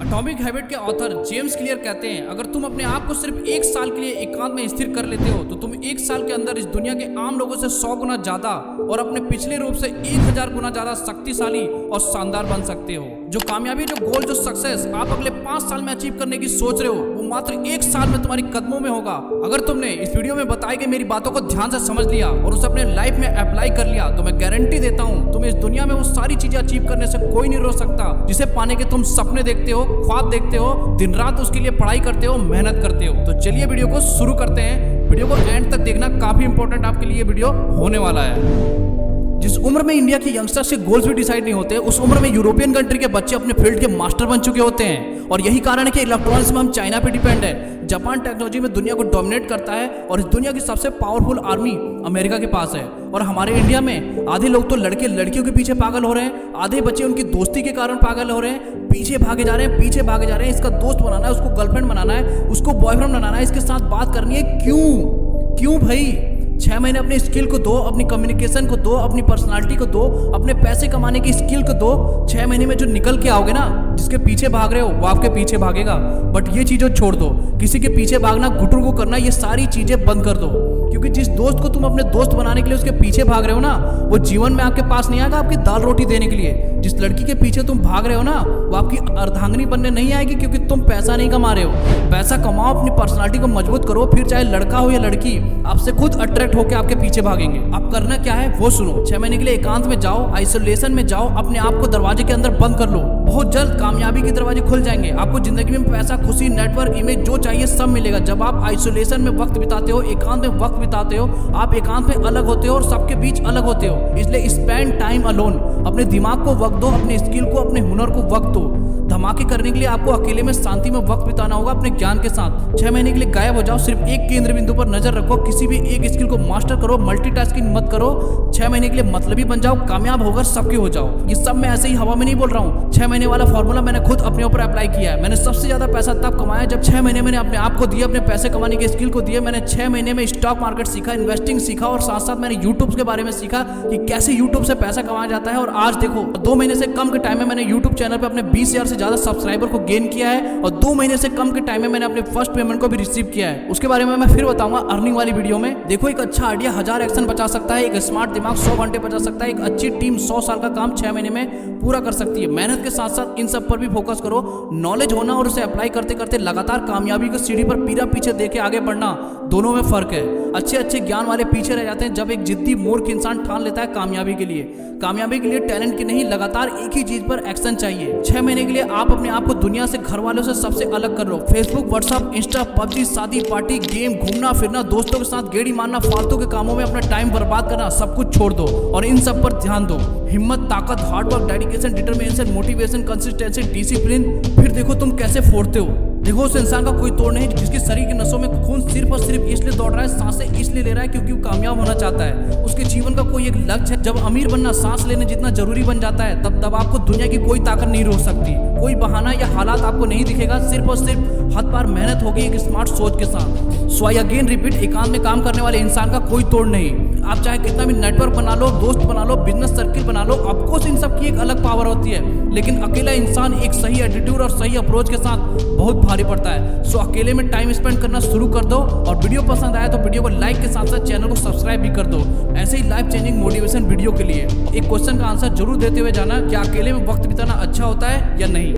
Atomic habit के author James clear कहते हैं, अगर तुम अपने आप को सिर्फ एक साल के लिए एकांत में स्थिर कर लेते हो तो तुम एक साल के अंदर इस दुनिया के आम लोगों से 100 गुना ज्यादा और अपने पिछले रूप से 1000 गुना ज्यादा शक्तिशाली और शानदार बन सकते हो। जो कामयाबी, जो गोल, जो सक्सेस आप अगले 5 साल में अचीव करने की सोच रहे हो वो मात्र 1 साल में तुम्हारी कदमों में होगा। अगर तुमने इस वीडियो में बताई गई मेरी बातों को ध्यान से समझ लिया और उसे अपने लाइफ में अप्लाई कर लिया तो मैं गारंटी देता हूँ तुम्हें इस दुनिया में वो सारी चीजें अचीव करने से कोई नहीं रोक सकता जिसे पाने के तुम सपने देखते हो, ख्वाब देखते हो, दिन रात उसके लिए पढ़ाई करते हो, मेहनत करते हो। तो चलिए वीडियो को शुरू करते हैं। वीडियो को एंड तक देखना, काफी इंपॉर्टेंट आपके लिए वीडियो होने वाला है। जिस उम्र में इंडिया के यंगस्टर्स के गोल्स भी डिसाइड नहीं होते उस उम्र में यूरोपियन कंट्री के बच्चे अपने फील्ड के मास्टर बन चुके होते हैं। और यही कारण है कि इलेक्ट्रॉनिक्स में हम चाइना पे डिपेंड है। जापान टेक्नोलॉजी में दुनिया को डोमिनेट करता है और इस दुनिया की सबसे पावरफुल आर्मी अमेरिका के पास है। और हमारे इंडिया में आधे लोग तो लड़के लड़कियों के पीछे पागल हो रहे हैं, आधे बच्चे उनकी दोस्ती के कारण पागल हो रहे हैं, पीछे भागे जा रहे हैं, पीछे भागे जा रहे हैं। इसका दोस्त बनाना है, उसको गर्लफ्रेंड बनाना है, उसको बॉयफ्रेंड बनाना है, इसके साथ बात करनी है। क्यों भाई? 6 महीने अपने स्किल को दो, अपनी कम्युनिकेशन को दो, अपनी पर्सनालिटी को दो, अपने पैसे कमाने की स्किल को दो। 6 महीने में जो निकल के आओगे ना, जिसके पीछे भाग रहे हो वो आपके पीछे भागेगा। बट ये चीज़ें छोड़ दो, किसी के पीछे भागना, गुटुर को करना, ये सारी चीजें बंद कर दो। क्योंकि जिस दोस्त को तुम अपने दोस्त बनाने के लिए उसके पीछे भाग रहे हो ना, वो जीवन में आपके पास नहीं आएगा आपकी दाल रोटी देने के लिए। जिस लड़की के पीछे तुम भाग रहे हो ना, वो आपकी अर्धांगिनी बनने नहीं आएगी क्योंकि तुम पैसा नहीं कमा रहे हो। पैसा कमाओ, अपनी पर्सनालिटी को मजबूत करो, फिर चाहे लड़का हो या लड़की आपसे खुद अट्रैक्ट होकर आपके पीछे भागेंगे। अब करना क्या है वो सुनो। 6 महीने के लिए एकांत में जाओ, आइसोलेशन में जाओ, अपने आप को दरवाजे के अंदर बंद कर लो। बहुत जल्द कामयाबी के दरवाजे खुल जाएंगे। आपको जिंदगी में पैसा, खुशी, नेटवर्क, इमेज जो चाहिए सब मिलेगा। जब आप आइसोलेशन में वक्त बिताते हो, एकांत में वक्त बिताते हो, आप एकांत में अलग होते हो और सबके बीच अलग होते हो। इसलिए स्पेंड टाइम अलोन। अपने दिमाग को वक्त दो, अपने स्किल को, अपने हुनर को वक्त दो। धमाके करने के लिए आपको अकेले में शांति में वक्त बिताना होगा अपने ज्ञान के साथ। 6 महीने के लिए गायब हो जाओ, सिर्फ एक केंद्र बिंदु पर नजर रखो, किसी भी एक स्किल को मास्टर करो, मल्टीटास्किंग मत करो। 6 महीने के लिए मतलबी बन जाओ, कामयाब होकर सबके हो जाओ। ये सब मैं ऐसे ही हवा में नहीं बोल रहा हूँ। 6 महीने वाला फॉर्मूला मैंने खुद अपने ऊपर अप्लाई किया है। मैंने सबसे ज्यादा पैसा तब कमाया जब 6 महीने मैंने अपने आप को दिया, अपने पैसे कमाने के स्किल को दिए। मैंने 6 महीने में स्टॉक मार्केट सीखा, इन्वेस्टिंग सीखा और साथ साथ मैंने यूट्यूब के बारे में सीखा कि कैसे यूट्यूब से पैसा कमाया जाता है। और आज देखो, 2 महीने से कम के टाइम में मैंने यूट्यूब चैनल पर अपने 20,000 से ज्यादा सब्सक्राइबर को गेन किया है और 2 महीने से कम के टाइम में मैंने अपने फर्स्ट पेमेंट को भी रिसीव किया है। उसके बारे में मैं फिर बताऊंगा अर्निंग वाली वीडियो में। देखो, एक अच्छा आइडिया 1000 एक्शन बचा सकता है, एक स्मार्ट दिमाग 100 घंटे बचा सकता है, एक अच्छी टीम 100 साल का काम 6 महीने में पूरा कर सकती है। मेहनत के साथ साथ इन सब पर भी फोकस करो। नॉलेज होना और उसे अप्लाई करते करते लगातार कामयाबी की सीढ़ी पर पीछे पीछे देखे आगे बढ़ना, दोनों में फर्क है। अच्छे ज्ञान वाले पीछे रह जाते हैं जब एक जिद्दी मूर्ख इंसान ठान लेता है कामयाबी के लिए। कामयाबी के लिए टैलेंट की नहीं, लगातार एक ही चीज पर एक्शन चाहिए। 6 महीने के लिए आप अपने आप को दुनिया से, घर वालों से सबसे अलग कर लो। फेसबुक, व्हाट्सएप, इंस्टा, पबजी, शादी, पार्टी, गेम, घूमना फिरना, दोस्तों के साथ गेड़ी मारना, फालतू के कामों में अपना टाइम बर्बाद करना, सब कुछ छोड़ दो और इन सब पर ध्यान दो। हिम्मत, ताकत, hard work, dedication, determination, motivation, consistency, discipline. फिर देखो तुम कैसे फोड़ते हो। देखो, उस इंसान का कोई तोड़ नहीं जिसके शरीर की नसों में खून सिर्फ और सिर्फ इसलिए दौड़ रहा है, सांसें इसलिए ले रहा है क्योंकि वो कामयाब होना चाहता है। उसके जीवन का कोई एक लक्ष्य है। जब अमीर बनना सांस लेने जितना जरूरी बन जाता है तब आपको दुनिया की कोई ताकत नहीं रोक सकती। कोई बहाना या हालात आपको नहीं दिखेगा, सिर्फ और सिर्फ हद पार मेहनत होगी एक स्मार्ट सोच के साथ। सो आई अगेन रिपीट, एकांत में काम करने वाले इंसान का कोई तोड़ नहीं। आप चाहे कितना भी नेटवर्क बना लो, दोस्त बना लो, बिजनेस सर्किल बना लो, ऑफकोर्स इन सब की एक अलग पावर होती है, लेकिन अकेला इंसान एक सही एटीट्यूड और सही अप्रोच के साथ बहुत भारी पड़ता है। सो अकेले में टाइम स्पेंड करना शुरू कर दो और वीडियो पसंद आया तो वीडियो को लाइक के साथ साथ चैनल को सब्सक्राइब भी कर दो ऐसे ही लाइफ चेंजिंग मोटिवेशन वीडियो के लिए। एक क्वेश्चन का आंसर जरूर देते हुए जाना, क्या अकेले में वक्त बिताना अच्छा होता है या नहीं।